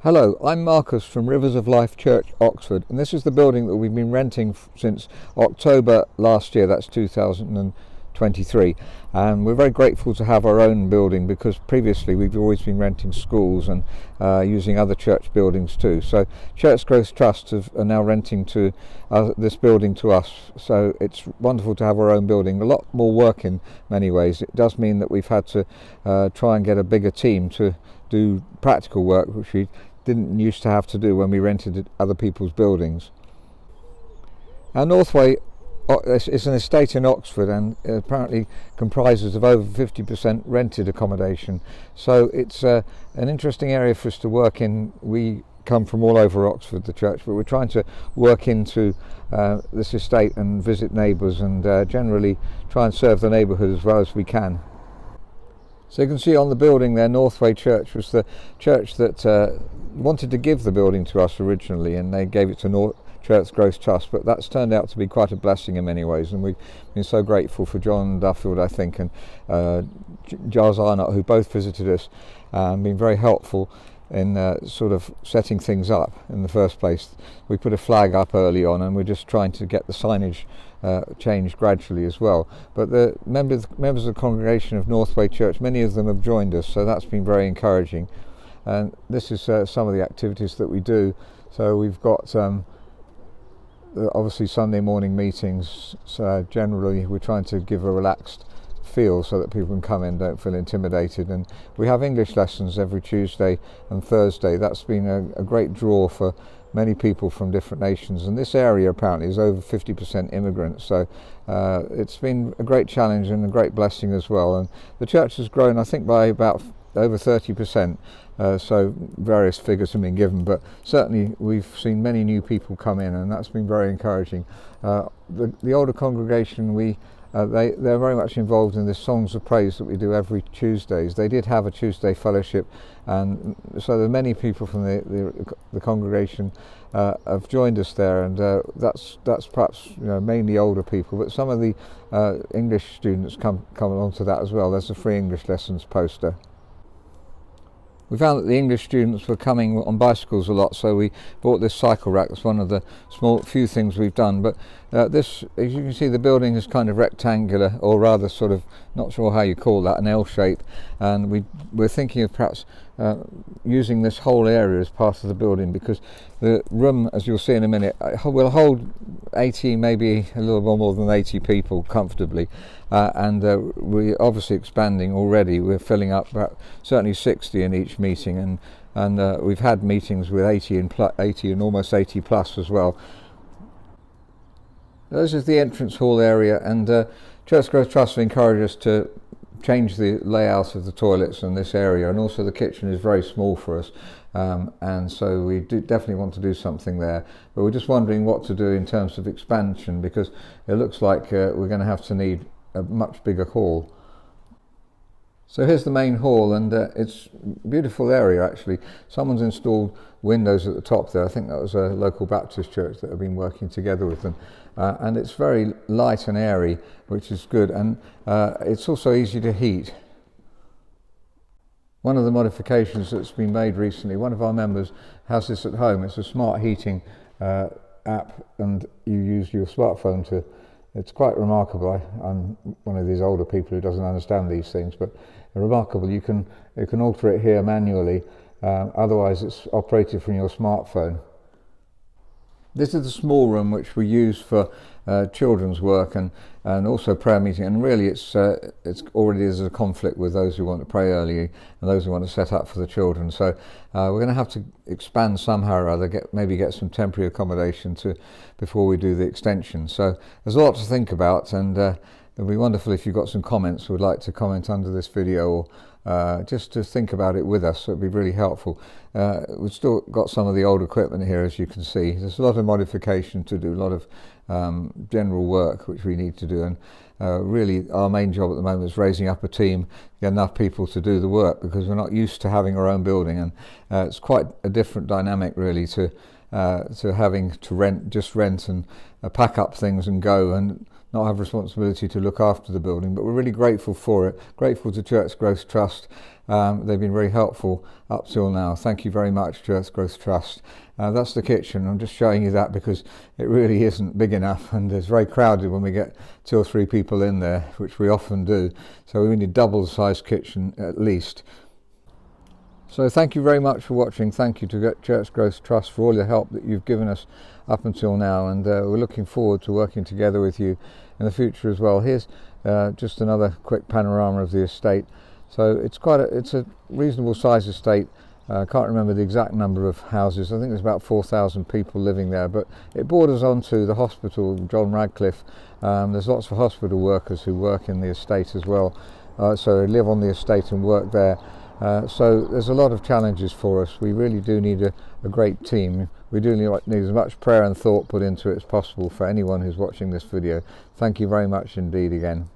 Hello, I'm Marcus from Rivers of Life Church, Oxford, and this is the building that we've been renting since October last year, that's 2023, and we're very grateful to have our own building because previously we've always been renting schools and using other church buildings too. So Church Growth Trust are now renting to this building to us, so it's wonderful to have our own building. A lot more work in many ways. It does mean that we've had to try and get a bigger team to do practical work, which we didn't used to have to do when we rented other people's buildings. Our Northway is an estate in Oxford and apparently comprises of over 50% rented accommodation, so it's an interesting area for us to work in. We come from all over Oxford, the church, but we're trying to work into this estate and visit neighbours and generally try and serve the neighbourhood as well as we can. So you can see on the building there, Northway Church was the church that wanted to give the building to us originally, and they gave it to Church Growth Trust, but that's turned out to be quite a blessing in many ways, and we've been so grateful for John Duffield, I think, and Giles Arnott, who both visited us and been very helpful in sort of setting things up in the first place. We put a flag up early on and we're just trying to get the signage changed gradually as well. But the members of the congregation of Northway Church, many of them have joined us, so that's been very encouraging. And this is some of the activities that we do. So we've got obviously Sunday morning meetings, so generally we're trying to give a relaxed feel so that people can come in, don't feel intimidated, and we have English lessons every Tuesday and Thursday. That's been a great draw for many people from different nations, and this area apparently is over 50% immigrants, so it's been a great challenge and a great blessing as well. And the church has grown, I think, by about over 30%, so various figures have been given, but certainly we've seen many new people come in, and that's been very encouraging. The older congregation, they're very much involved in the songs of praise that we do every Tuesdays. They did have a Tuesday fellowship, and so there are many people from the congregation have joined us there, and that's perhaps mainly older people, but some of the English students come along to that as well. There's a free English lessons poster. We found that the English students were coming on bicycles a lot, so we bought this cycle rack. That's one of the few things we've done. But this, as you can see, the building is kind of rectangular, or rather sort of, not sure how you call that, an L shape. And we're thinking of perhaps using this whole area as part of the building, because the room, as you'll see in a minute, will hold 80, maybe a little more than 80 people comfortably. And we're obviously expanding already. We're filling up about certainly 60 in each meeting, and we've had meetings with 80 and almost 80 plus as well. This is the entrance hall area, and Church Growth Trust encouraged us to change the layout of the toilets in this area, and also the kitchen is very small for us, and so we definitely want to do something there, but we're just wondering what to do in terms of expansion, because it looks like we're going to have to need a much bigger hall. So here's the main hall, and it's a beautiful area actually. Someone's installed windows at the top there. I think that was a local Baptist church that have been working together with them, and it's very light and airy, which is good, and it's also easy to heat. One of the modifications that's been made recently, one of our members has this at home. It's a smart heating app, and you use your smartphone to. It's quite remarkable. I'm one of these older people who doesn't understand these things, but remarkable. You can alter it here manually. Otherwise, it's operated from your smartphone. This is the small room which we use for children's work and also prayer meeting. And really, it's already there's a conflict with those who want to pray early and those who want to set up for the children. So we're going to have to expand somehow or other. Maybe get some temporary accommodation before we do the extension. So there's a lot to think about, and it'll be wonderful if you've got some comments who would like to comment under this video, or just to think about it with us. So it'd be really helpful. We've still got some of the old equipment here, as you can see. There's a lot of modification to do, a lot of general work which we need to do, and really our main job at the moment is raising up a team, get enough people to do the work, because we're not used to having our own building, and it's quite a different dynamic really to having to rent and pack up things and go, and not have responsibility to look after the building, but we're really grateful for it, grateful to Church Growth Trust. They've been very helpful up till now. Thank you very much, Church Growth Trust. That's the kitchen. I'm just showing you that because it really isn't big enough, and it's very crowded when we get 2 or 3 people in there, which we often do. So we need double the size kitchen at least. So thank you very much for watching. Thank you to Church Growth Trust for all the help that you've given us up until now, and we're looking forward to working together with you in the future as well. Here's just another quick panorama of the estate. So it's a reasonable size estate. I can't remember the exact number of houses. I think there's about 4,000 people living there, but it borders onto the hospital, John Radcliffe. There's lots of hospital workers who work in the estate as well, so they live on the estate and work there. So there's a lot of challenges for us. We really do need a great team. We do need as much prayer and thought put into it as possible for anyone who's watching this video. Thank you very much indeed again.